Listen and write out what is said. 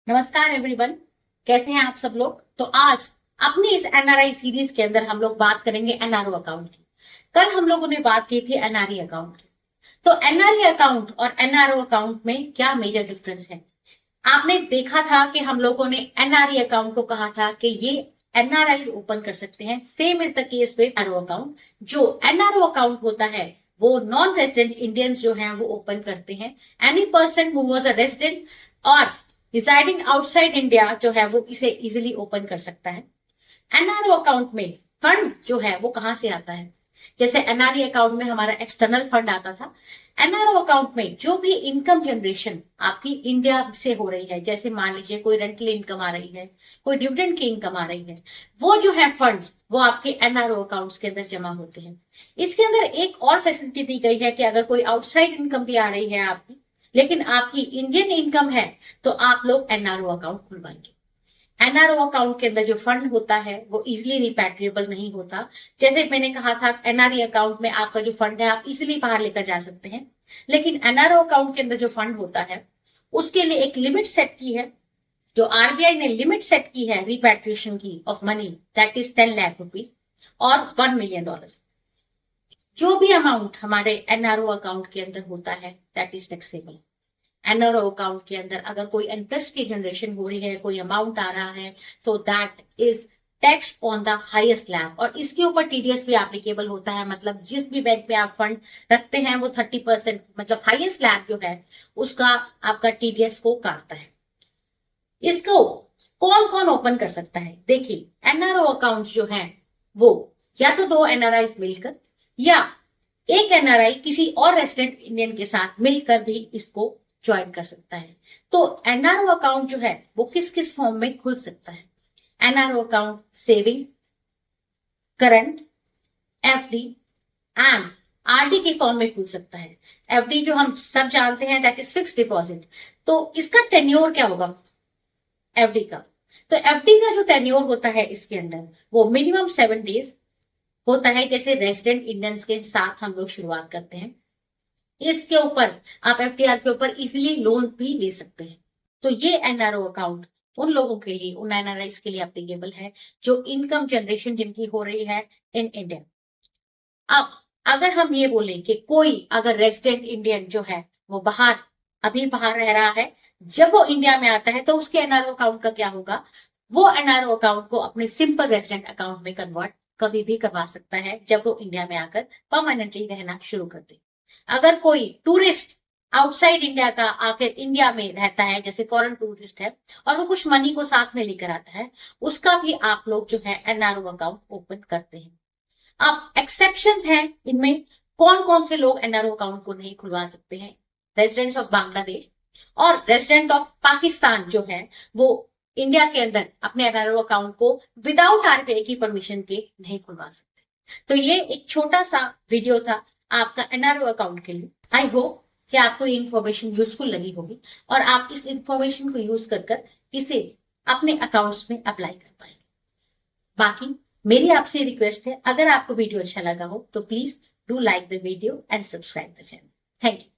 नमस्कार एवरीवन। कैसे हैं आप सब लोग। तो आज अपनी इस एनआरआई सीरीज के अंदर हम लोग बात करेंगे एनआरओ अकाउंट की। कल हम लोगों ने बात की थी एनआरई अकाउंट की। तो एनआरई अकाउंट और एनआरओ अकाउंट में क्या मेजर डिफरेंस है। आपने देखा था कि हम लोगों ने एनआरई अकाउंट को कहा था कि ये एनआरआई ओपन कर सकते हैं। Same is the case with NRO account. जो एनआरओ अकाउंट होता है वो नॉन रेजिडेंट इंडियंस जो हैं वो ओपन करते हैं। Any person who was a resident और रिसाइडिंग आउटसाइड इंडिया जो है वो इसे इजिली ओपन कर सकता है। एनआरओ अकाउंट में फंड जो है वो कहां से आता है। जैसे एनआरई अकाउंट में हमारा एक्सटर्नल फंड आता था। एनआरओ अकाउंट में जो भी इनकम जनरेशन आपकी इंडिया से हो रही है, जैसे मान लीजिए कोई रेंटल इनकम आ रही है, कोई डिविडेंड की इनकम आ रही है, वो जो है फंड्स वो आपके एनआरओ अकाउंट्स के अंदर जमा होते हैं। इसके अंदर एक और फैसिलिटी दी गई है कि अगर कोई आउटसाइड इनकम भी आ रही है आपकी, लेकिन आपकी इंडियन इनकम है, तो आप लोग एनआरओ अकाउंट खुलवाएंगे। एनआरओ अकाउंट के अंदर जो फंड होता है वो इजिली रिपैट्रिएबल नहीं होता। जैसे मैंने कहा था एनआरई अकाउंट में आपका जो फंड है आप इजिली बाहर लेकर जा सकते हैं, लेकिन एनआरओ अकाउंट के अंदर जो फंड होता है उसके लिए एक लिमिट सेट की है। जो आरबीआई ने लिमिट सेट की है रिपैट्रिएशन की of money, that is 10 lakh rupees और $1 मिलियन। जो भी अमाउंट हमारे एनआरओ अकाउंट के अंदर होता है that is taxable. NRO account के अंदर अगर कोई इंटरेस्ट की जनरेशन हो रही है, कोई अमाउंट आ रहा है, so that is tax on the highest slab. और इसके ऊपर टीडीएस भी एप्लीकेबल होता है। मतलब जिस भी बैंक पे आप फंड रखते हैं वो 30% मतलब हाईएस्ट स्लैब जो है उसका आपका टीडीएस को काटता है। इसको कौन कौन ओपन कर सकता है। देखिए एनआरओ अकाउंट जो है वो या तो दो एनआरआई मिलकर या एक एनआरआई किसी और रेसिडेंट इंडियन के साथ मिलकर भी इसको ज्वाइन कर सकता है। तो एनआरओ अकाउंट जो है वो किस किस फॉर्म में खुल सकता है। NRO account saving, current, FD and RD के फॉर्म में खुल सकता है। एफडी जो हम सब जानते हैं दैट इज फिक्स डिपॉजिट। तो इसका टेन्योर क्या होगा एफडी का। तो एफडी का जो टेन्योर होता है इसके अंदर वो मिनिमम 7 डेज होता है। जैसे रेजिडेंट इंडियंस के साथ हम लोग शुरुआत करते हैं, इसके ऊपर आप एफडीआर के ऊपर इजिली लोन भी ले सकते हैं। तो ये एनआरओ अकाउंट उन लोगों के लिए, उन एनआरआई के लिए एप्लीकेबल है जो इनकम जनरेशन जिनकी हो रही है इन इंडिया। अब अगर हम ये बोलें कि कोई अगर रेजिडेंट इंडियन जो है वो अभी बाहर रह रहा है, जब वो इंडिया में आता है तो उसके एनआरओ अकाउंट का क्या होगा। वो एनआरओ अकाउंट को अपने सिंपल रेजिडेंट अकाउंट में कन्वर्ट कभी भी करवा सकता है जब वो इंडिया में आकर परमानेंटली रहना शुरू कर दे। अगर कोई टूरिस्ट आउटसाइड इंडिया का आकर इंडिया में रहता है, जैसे फॉरेन टूरिस्ट है और वो कुछ मनी को साथ में लेकर आता है, उसका भी आप लोग जो है एनआरओ अकाउंट ओपन करते हैं। अब एक्सेप्शंस हैं इनमें। कौन कौन से लोग एनआरओ अकाउंट को नहीं खुलवा सकते हैं। रेजिडेंट्स ऑफ बांग्लादेश और रेजिडेंट ऑफ पाकिस्तान जो है वो इंडिया के अंदर अपने एनआरओ अकाउंट को विदाउट आरबीआई की परमिशन के नहीं खुलवा सकते। तो ये एक छोटा सा वीडियो था आपका एनआरओ अकाउंट के लिए। आई होप कि आपको ये इन्फॉर्मेशन यूजफुल लगी होगी और आप इस इन्फॉर्मेशन को यूज कर इसे अपने अकाउंट्स में अप्लाई कर पाएंगे। बाकी मेरी आपसे रिक्वेस्ट है, अगर आपको वीडियो अच्छा लगा हो तो please do like the video and subscribe the channel. Thank you.